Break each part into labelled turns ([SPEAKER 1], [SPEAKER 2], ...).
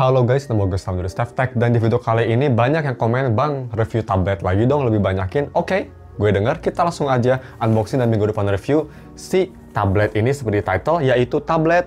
[SPEAKER 1] Halo guys, nama gue Sam dari StefTech, dan di video kali ini banyak yang komen, "Bang, review tablet lagi dong, lebih banyakin." Oke, gue denger, kita langsung aja unboxing dan minggu depan review si tablet ini seperti title, yaitu tablet,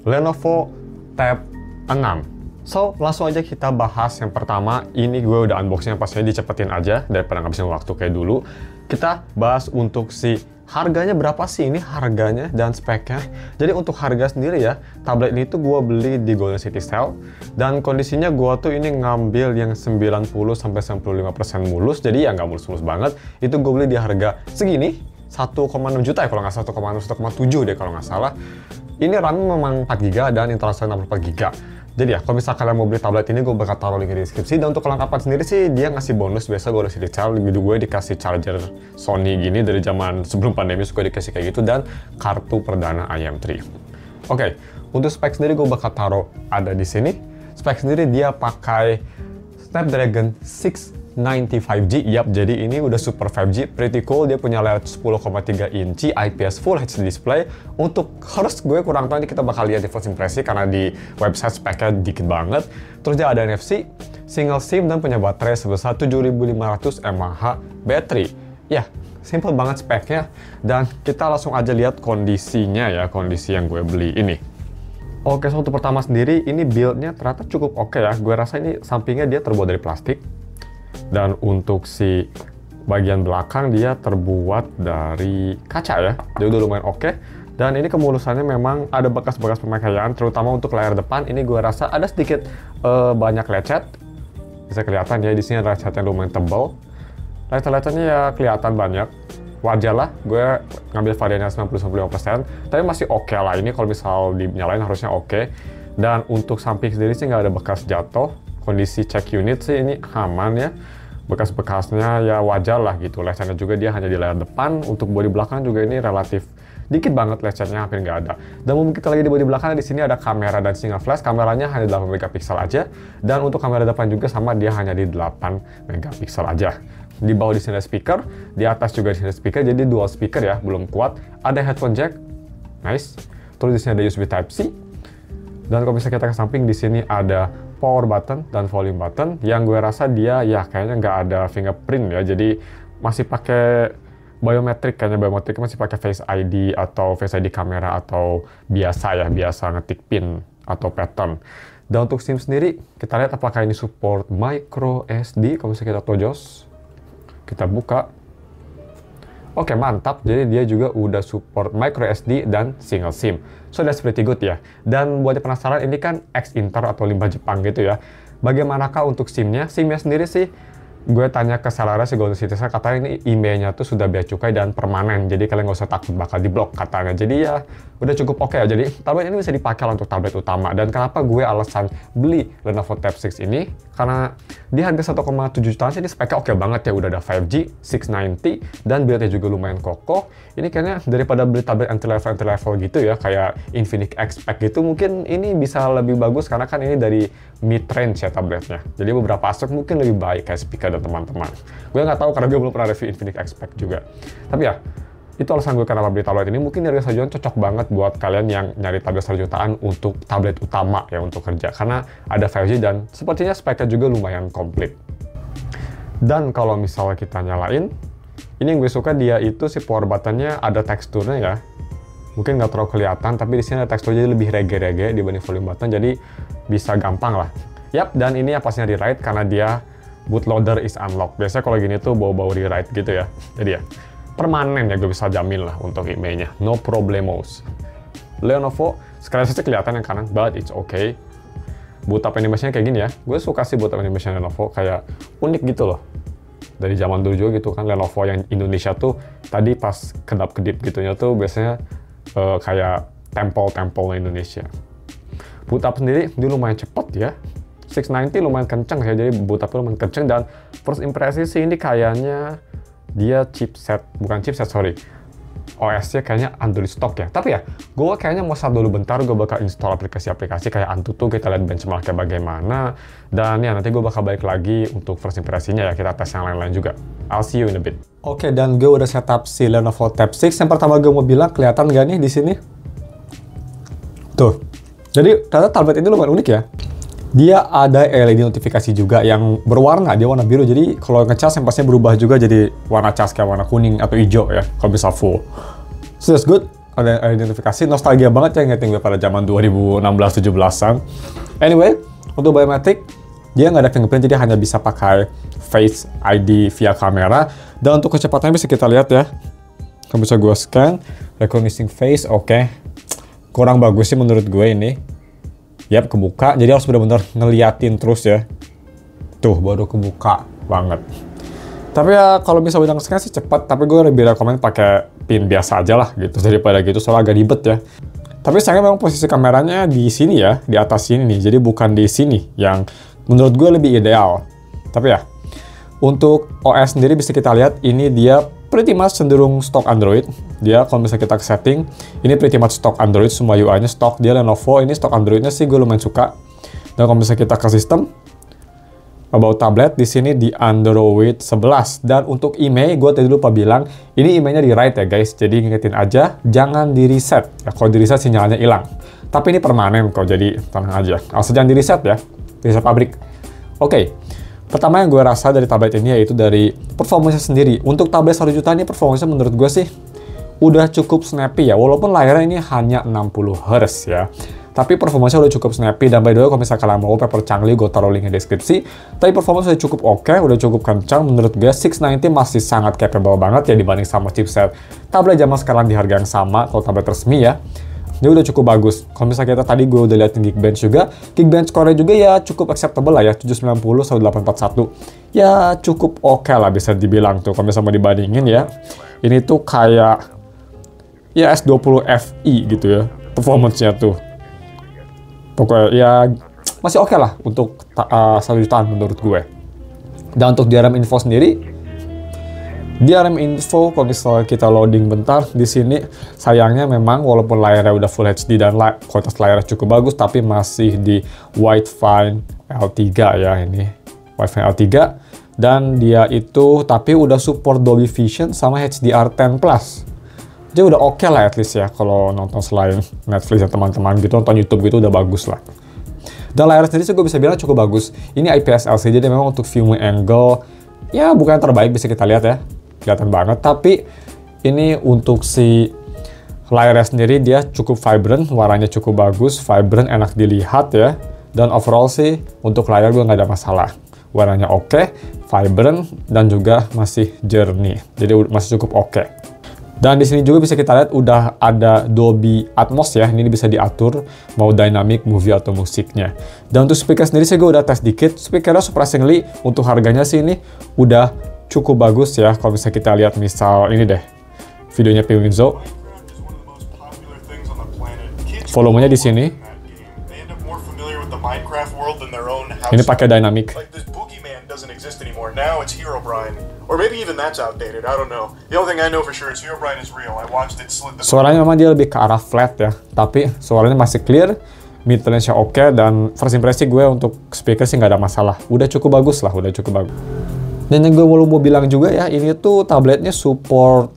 [SPEAKER 1] Lenovo Tab 6. So, langsung aja kita bahas yang pertama. Ini gue udah unboxing, pastinya dicepetin aja daripada ngabisin waktu kayak dulu. Kita bahas untuk si harganya berapa sih ini harganya dan speknya. Jadi untuk harga sendiri ya, tablet ini tuh gue beli di Golden City Sale, dan kondisinya gue tuh ini ngambil yang 90-95% mulus, jadi ya nggak mulus-mulus banget. Itu gue beli di harga segini, 1,6 juta ya kalau nggak salah, 1,7 deh kalau nggak salah. Ini RAM memang 4GB dan internal 64GB. Jadi ya, kalau misalnya kalian mau beli tablet ini, gue bakal taruh link di deskripsi. Dan untuk kelengkapan sendiri sih, dia ngasih bonus. Biasa gue udah detail, gitu gue dikasih charger Sony gini dari zaman sebelum pandemi, suka dikasih kayak gitu, dan kartu perdana IM3. Oke, untuk spek sendiri gue bakal taruh ada di sini. Spek sendiri dia pakai Snapdragon 695G. Yap, jadi ini udah super 5G, pretty cool. Dia punya layar 10,3 inci IPS Full HD display. Untuk harus gue kurang tahu, ini kita bakal lihat di first impresi karena di website speknya dikit banget. Terus dia ada NFC, single SIM, dan punya baterai sebesar 7500 mAh battery. Ya, simple banget speknya. Dan kita langsung aja lihat kondisinya ya, kondisi yang gue beli ini. Oke, so untuk pertama sendiri, ini build-nya ternyata cukup oke ya. Gue rasa ini sampingnya dia terbuat dari plastik. Dan untuk si bagian belakang dia terbuat dari kaca ya, jadi udah lumayan oke. Dan ini kemulusannya memang ada bekas-bekas pemakaian, terutama untuk layar depan. Ini gue rasa ada sedikit banyak lecet, bisa kelihatan ya, di sini ada lecet yang lumayan tebal. Lecet-lecetnya ya kelihatan banyak, wajar lah. Gue ngambil variannya 90-95%, tapi masih oke lah. Ini kalau misal dinyalain harusnya oke. Dan untuk samping sendiri sih nggak ada bekas jatuh. Kondisi check unit sih ini aman ya, bekas-bekasnya ya wajar lah gitu. Lecetnya juga dia hanya di layar depan. Untuk bodi belakang juga ini relatif dikit banget lecetnya, hampir nggak ada. Dan mungkin kita lagi di bodi belakang, di sini ada kamera dan single flash. Kameranya hanya 8 megapiksel aja, dan untuk kamera depan juga sama, dia hanya di 8 megapiksel aja. Di bawah di sini ada speaker, di atas juga di sini ada speaker, jadi dual speaker ya, belum kuat. Ada headphone jack, nice. Terus di sini ada USB Type C. Dan kalau bisa kita ke samping, di sini ada power button dan volume button, yang gue rasa dia ya kayaknya nggak ada fingerprint ya, jadi masih pakai biometrik, kayaknya biometrik masih pakai Face ID atau Face ID kamera atau biasa ya, biasa ngetik pin atau pattern. Dan untuk SIM sendiri, kita lihat apakah ini support micro SD. Kalau misalnya kita tojos, kita buka. Oke, mantap. Jadi dia juga udah support micro SD dan single SIM. So that's pretty good ya. Dan buat yang penasaran, ini kan X-Inter atau limbah Jepang gitu ya. Bagaimanakah untuk SIM-nya? SIM-nya sendiri sih, gue tanya ke sellernya si Golden City, saya katanya ini IMEI-nya tuh sudah bea cukai dan permanen. Jadi kalian nggak usah takut bakal diblok katanya. Jadi ya udah cukup oke ya. Jadi tablet ini bisa dipakai untuk tablet utama. Dan kenapa gue alasan beli Lenovo Tab 6 ini? Karena di harga 1,7 jutaan sih ini speknya oke banget ya. Udah ada 5G, 690, dan build-nya juga lumayan kokoh. Ini kayaknya daripada beli tablet entry-level gitu ya, kayak Infinix Expect gitu, mungkin ini bisa lebih bagus karena kan ini dari mid-range ya tabletnya. Jadi beberapa aspek mungkin lebih baik kayak speaker dan teman-teman. Gue nggak tahu karena gue belum pernah review Infinix Expect juga. Tapi ya, itu alasan gue kenapa beli tablet ini. Mungkin harga sajuan cocok banget buat kalian yang nyari tablet 1 jutaan untuk tablet utama ya, untuk kerja. Karena ada 5G dan sepertinya speknya juga lumayan komplit. Dan kalau misalnya kita nyalain, ini yang gue suka dia itu si power buttonnya ada teksturnya ya. Mungkin nggak terlalu kelihatan, tapi di sini ada teksturnya lebih reggae-reggae dibanding volume button, jadi bisa gampang lah. Yap, dan ini yang pastinya di write karena dia bootloader is unlocked. Biasanya kalau gini tuh bau-bau di write gitu ya. Jadi ya, permanen ya, gue bisa jamin lah untuk IMEI-nya. No problemos. Lenovo, sekalian saja kelihatan yang kanan, but it's okay. Boot up animation-nya kayak gini ya. Gue suka sih boot up animation Lenovo, kayak unik gitu loh. Dari zaman dulu juga gitu kan, Lenovo yang Indonesia tuh tadi pas kedap-kedip gitunya tuh biasanya kayak tempel-tempel Indonesia. Boot up sendiri dia lumayan cepet ya, 690 lumayan kenceng ya, jadi boot up lumayan kenceng. Dan first impresi sih ini kayaknya dia OS-nya kayaknya Android stock ya. Tapi ya, gue kayaknya mau start dulu bentar, gue bakal install aplikasi-aplikasi kayak Antutu, kita lihat benchmarknya bagaimana. Dan ya nanti gue bakal balik lagi untuk first impresinya ya, kita tes yang lain-lain juga. I'll see you in a bit. Oke, dan gue udah setup si Lenovo Tab 6. Yang pertama gue mau bilang, kelihatan gak nih di sini? Tuh. Jadi ternyata tablet ini lumayan unik ya. Dia ada LED notifikasi juga yang berwarna, dia warna biru. Jadi kalau ngecas yang pastinya berubah juga jadi warna cas kayak warna kuning atau hijau ya kalau bisa full. So that's good. Ada LED notifikasi, nostalgia banget ya ngingetin gue pada zaman 2016-17an. Anyway, untuk biometric dia nggak ada fingerprint, jadi hanya bisa pakai Face ID via kamera. Dan untuk kecepatannya bisa kita lihat ya. Kalau bisa gue scan, recognizing face, oke. Kurang bagus sih menurut gue ini. Yap, kebuka. Jadi harus benar-benar ngeliatin terus ya. Tuh, baru kebuka banget. Tapi ya kalau bisa bilang scan sih cepat, tapi gue lebih rekomend pakai pin biasa aja lah gitu daripada gitu, soalnya agak ribet ya. Tapi sayangnya memang posisi kameranya di sini ya, di atas sini nih. Jadi bukan di sini yang menurut gue lebih ideal. Tapi ya, untuk OS sendiri bisa kita lihat ini dia pretty much cenderung stok Android. Dia kalau misalnya kita ke setting, ini pretty much stok Android, semua UI-nya stok. Dia Lenovo, ini stok Android-nya sih gue lumayan suka. Dan kalau misalnya kita ke sistem, about tablet, di sini di Android 11. Dan untuk email, gue tadi lupa bilang, ini emailnya di write ya guys. Jadi ngingetin aja, jangan di reset. Ya, kalau di reset sinyalnya hilang. Tapi ini permanen kok, jadi tenang aja. Asal jangan di reset ya, di reset pabrik. Oke. Pertama yang gue rasa dari tablet ini yaitu dari performanya sendiri. Untuk tablet 1 juta ini performanya menurut gue sih udah cukup snappy ya. Walaupun layarnya ini hanya 60 Hz ya. Tapi performanya udah cukup snappy. Dan by the way kalau misalnya kalian mau wallpaper canggih, gue taruh linknya di deskripsi. Tapi performanya udah cukup oke, udah cukup kencang. Menurut gue 690 masih sangat capable banget ya dibanding sama chipset tablet zaman sekarang di harga yang sama kalau tablet resmi ya. Dia udah cukup bagus. Kalau misalnya kita tadi gue udah liatin Geekbench juga, Geekbench score-nya juga ya cukup acceptable lah ya, 790 sama 841. Ya cukup oke lah bisa dibilang tuh. Kalau misalnya mau dibandingin ya, ini tuh kayak ya S20 Fi gitu ya, performance-nya tuh. Pokoknya ya masih oke lah untuk 1 jutaan menurut gue. Dan untuk DRM info sendiri, DRM info kalau misalnya kita loading bentar di sini sayangnya memang walaupun layarnya udah Full HD dan kualitas layarnya cukup bagus tapi masih di Widefine L3 ya, ini Widefine L3 dan dia itu tapi udah support Dolby Vision sama HDR10+. Jadi udah oke lah at least ya kalau nonton selain Netflix dan teman-teman gitu, nonton YouTube gitu udah bagus lah. Dan layar sendiri sih gue bisa bilang cukup bagus. Ini IPS LCD jadi memang untuk viewing angle ya bukan yang terbaik bisa kita lihat ya. Kelihatan banget, tapi ini untuk si layarnya sendiri dia cukup vibrant, warnanya cukup bagus, vibrant, enak dilihat ya. Dan overall sih untuk layar gue nggak ada masalah. Warnanya oke, vibrant, dan juga masih jernih. Jadi masih cukup oke. Dan di sini juga bisa kita lihat udah ada Dolby Atmos ya, ini bisa diatur mau dynamic, movie atau musiknya. Dan untuk speaker sendiri sih gue udah tes dikit, speakernya surprisingly untuk harganya sih ini udah cukup bagus ya. Kalau bisa kita lihat misal ini deh videonya Pinwinzo, volumenya di sini ini pakai dynamic. Suaranya memang dia lebih ke arah flat ya, tapi suaranya masih clear, mid-range-nya oke, dan first impresi gue untuk speaker sih nggak ada masalah, udah cukup bagus lah, udah cukup bagus. Dan yang gue mau bilang juga ya, ini tuh tabletnya support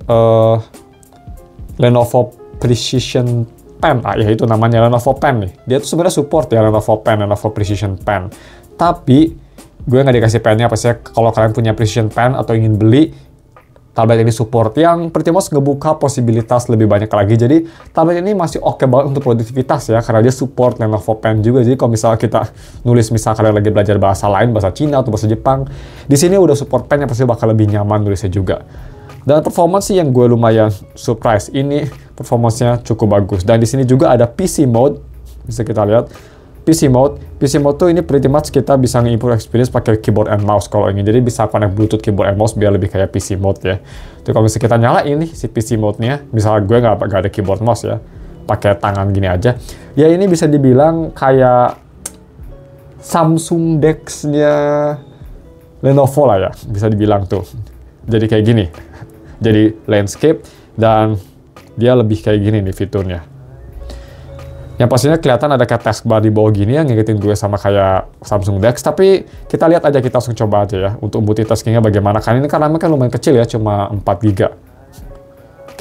[SPEAKER 1] Lenovo Precision Pen, ya itu namanya Lenovo Pen nih. Dia tuh sebenarnya support ya Lenovo Pen, Lenovo Precision Pen. Tapi gue nggak dikasih pennya, pasti kalau kalian punya Precision Pen atau ingin beli, tablet ini support yang pretty much ngebuka posibilitas lebih banyak lagi. Jadi tablet ini masih oke banget untuk produktivitas ya, karena dia support Lenovo Pen juga. Jadi kalau misalnya kita nulis, misalnya kalian lagi belajar bahasa lain, bahasa Cina atau bahasa Jepang, di sini udah support pen yang pasti bakal lebih nyaman nulisnya juga. Dan performance sih yang gue lumayan surprise, ini performance-nya cukup bagus. Dan di sini juga ada PC mode, bisa kita lihat. PC mode tuh ini pretty much kita bisa nge-improve experience pakai keyboard and mouse kalau ingin. Jadi bisa connect Bluetooth keyboard and mouse biar lebih kayak PC mode ya. Jadi kalau misalnya kita nyalain nih si PC mode-nya, misalnya gue nggak ada keyboard mouse ya, pakai tangan gini aja. Ya ini bisa dibilang kayak Samsung Dex-nya Lenovo lah ya, bisa dibilang tuh. Jadi kayak gini. Jadi landscape dan dia lebih kayak gini nih fiturnya. Yang pastinya kelihatan ada kayak taskbar di bawah gini yang ngingetin gue sama kayak Samsung Dex. Tapi kita lihat aja, kita langsung coba aja ya untuk multitaskingnya bagaimana. Kan ini kan RAM-nya kan lumayan kecil ya, cuma 4 GB.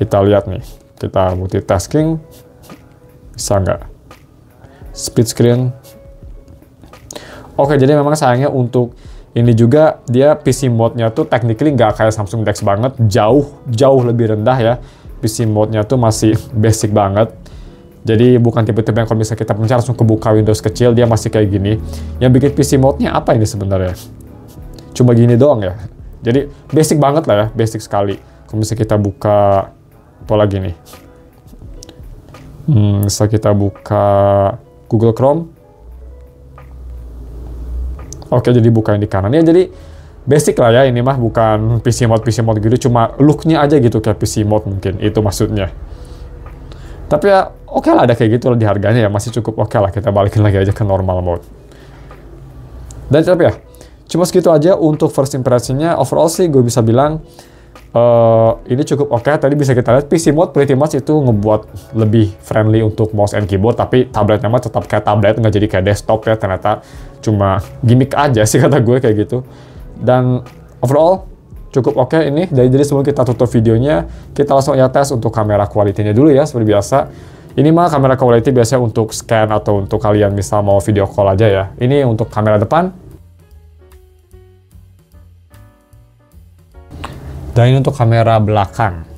[SPEAKER 1] Kita lihat nih, kita multitasking bisa nggak? Split screen.
[SPEAKER 2] Oke, jadi memang sayangnya untuk ini juga dia PC mode-nya tuh technically nggak kayak Samsung DeX banget, jauh lebih rendah ya. PC mode-nya tuh masih basic banget. Jadi bukan tipe-tipe yang kalau misalnya kita pencet langsung kebuka Windows kecil, dia masih kayak gini. Yang bikin PC mode-nya apa ini sebenarnya? Cuma gini doang ya. Jadi basic banget lah ya, basic sekali. Kalau misalnya kita buka apa lagi nih? Misalnya kita buka Google Chrome. Oke, jadi buka yang di kanan ya. Jadi basic lah ya, ini mah bukan PC mode gitu, cuma look-nya aja gitu kayak PC mode mungkin, itu maksudnya. Tapi ya oke lah, ada kayak gitu lah di harganya ya, masih cukup oke lah, kita balikin lagi aja ke normal mode. Dan tapi ya, cuma segitu aja untuk first impression-nya. Overall sih gue bisa bilang ini cukup oke. Tadi bisa kita lihat PC mode pretty much itu ngebuat lebih friendly untuk mouse and keyboard, tapi tabletnya mah tetap kayak tablet, nggak jadi kayak desktop ya, ternyata cuma gimmick aja sih kata gue kayak gitu. Dan overall cukup oke ini. Jadi sebelum kita tutup videonya, kita langsung ya tes untuk kamera quality-nya dulu ya, seperti biasa. Ini mah kamera quality biasanya untuk scan atau untuk kalian misal mau video call aja ya. Ini untuk kamera depan. Dan ini untuk kamera belakang.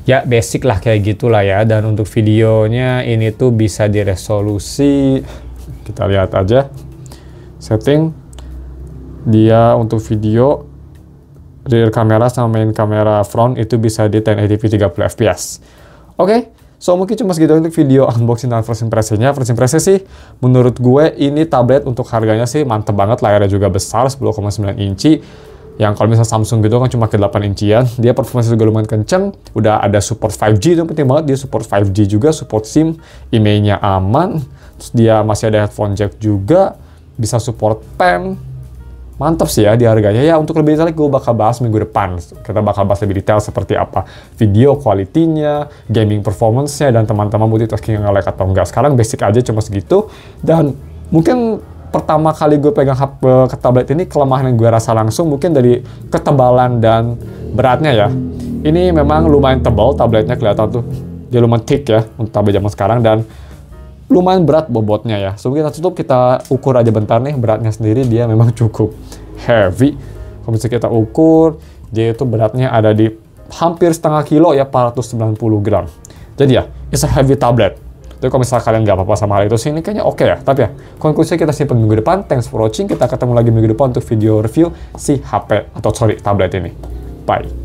[SPEAKER 2] Ya basic lah kayak gitulah ya. Dan untuk videonya ini tuh bisa diresolusi. Kita lihat aja. Setting dia untuk video rear kamera sama main kamera front itu bisa di 1080p 30 fps. Oke, so mungkin cuma segitu untuk video unboxing dan first impression-nya. First impression sih menurut gue ini tablet untuk harganya sih mantep banget, layarnya juga besar 10,9 inci. Yang kalau misalnya Samsung gitu kan cuma ke 8 incian. Dia performanya juga lumayan kenceng, udah ada support 5G, itu penting banget, dia support 5G juga, support SIM, IMEI-nya aman, terus dia masih ada headphone jack juga, bisa support pen. Mantap sih ya di harganya. Ya untuk lebih detail gue bakal bahas minggu depan. Kita bakal bahas lebih detail seperti apa video quality-nya, gaming performance-nya, dan teman-teman multitasking yang nge-lag atau enggak. Sekarang basic aja cuma segitu. Dan mungkin pertama kali gue pegang HP ke tablet ini, kelemahan yang gue rasa langsung mungkin dari ketebalan dan beratnya ya. Ini memang lumayan tebal tabletnya, kelihatan tuh. Dia lumayan thick ya untuk tablet zaman sekarang, dan lumayan berat bobotnya ya. Sebelum kita tutup, kita ukur aja bentar nih beratnya sendiri. Dia memang cukup heavy. Kalau misalnya kita ukur, dia itu beratnya ada di hampir setengah kilo ya, 490 gram. Jadi ya, it's a heavy tablet. Tapi kalau misalnya kalian nggak apa-apa sama hal itu sih, ini kayaknya oke ya. Tapi ya, konklusinya kita simpan minggu depan. Thanks for watching. Kita ketemu lagi minggu depan untuk video review si HP atau sorry tablet ini. Bye.